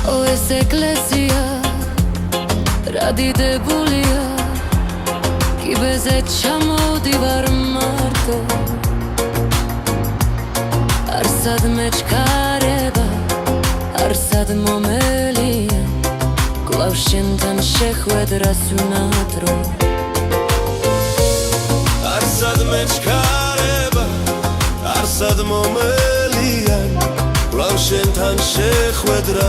O es ეკლესია რა დიდებულია კიბეზე ჩამოვდივარ მარტო არსად მეჩქარება არსად მომელია კვლავ შენთან შეხვედრას ვნატრო არსად მეჩქარება არსად მომელია კვლავ შენთან შეხვედრას